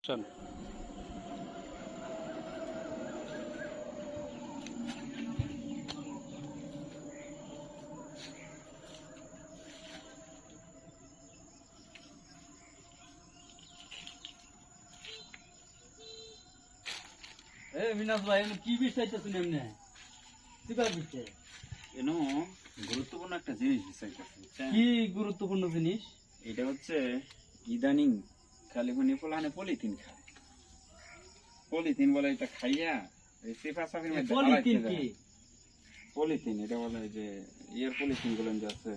চল বিনাশ ভাই কি বিষয় শুনে এমনি বিষয় এনো গুরুত্বপূর্ণ একটা জিনিস বিচাইতেছে কি গুরুত্বপূর্ণ জিনিস? এটা হচ্ছে ইদানিং খালি মানে পোলানে পলিথিন খায়। পলিথিন বলে এটা খাইয়া এই সিফা সাফির মধ্যে পলিথিন কি? পলিথিন এটা বলে যে ইয়ার পলিথিন গুলো যে আছে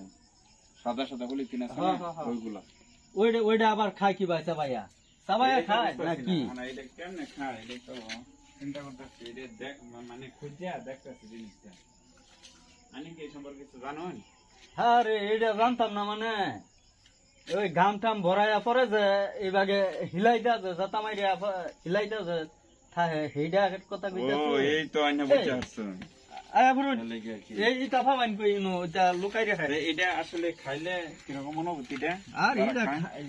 সাদা সাদা পলিথিন আছে না ওইগুলা ওইটা আবার খায় কি ভাই সাবাইয়া সাবাইয়া খায় নাকি? না এটা কেমনে খায় এটা তো চিন্তা করতেছি। এটা দেখ মানে খুঁজে দেখতেছি জিনিসটা। আমি কি এই সম্পর্কে কিছু জানো? হ্যাঁ রে এটা জানতাম না। মানে ওই ঘাম টাম ভরাইয়া পরে যে এইভাবে হিলাইতে আছে জাতা মাইরা হিলাইতে আছে সেইটা কথা কইতাছি। ও এই তো আইনা বুঝতে পারছো। এই তাফা মাইন কই নো এটা লুকাই রাখে। এটা আসলে খাইলে কিরকম অনুভূতিটা? আর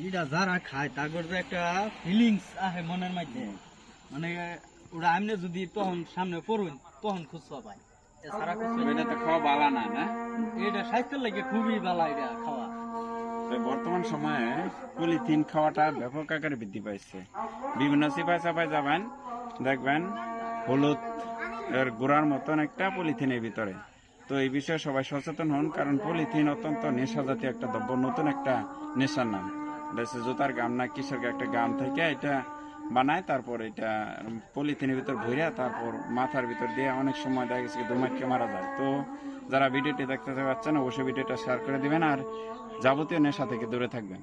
এটা যারা খায় তারপর যে একটা ফিলিংস আসে মনের মধ্যে, মানে ওরা আমনে যদি তখন সামনে পড়ুন তখন খুঁজবা পাই। এছাড়া এটা তো খাওয়া বালা না, না? এটা স্বাস্থ্যের লাগে খুবই ভালো এটা খাওয়া। বর্তমান সময়ে পলিথিন খাওয়াটা ব্যাপক আকারে বৃদ্ধি পাইছে। বিভিন্ন সিপাই চাপাই যাবেন দেখবেন হলুদ এর গোড়ার মতন একটা পলিথিনের ভিতরে। তো এই বিষয়ে সবাই সচেতন হন, কারণ পলিথিন অত্যন্ত নেশা জাতীয় একটা দ্রব্য, নতুন একটা নেশার নাম। জুতার গাম না কিসের একটা গাম থেকে এটা বানায়, তারপর এটা পলিথিনের ভিতর ভরিয়া তারপর মাথার ভিতর দিয়ে অনেক সময় দেখা গেছে দুমাইকে মারা যায়। তো যারা ভিডিওটি দেখতে পাচ্ছেন অবশ্যই ভিডিওটা শেয়ার করে দিবেন আর যাবতীয় নেশা থেকে দূরে থাকবেন।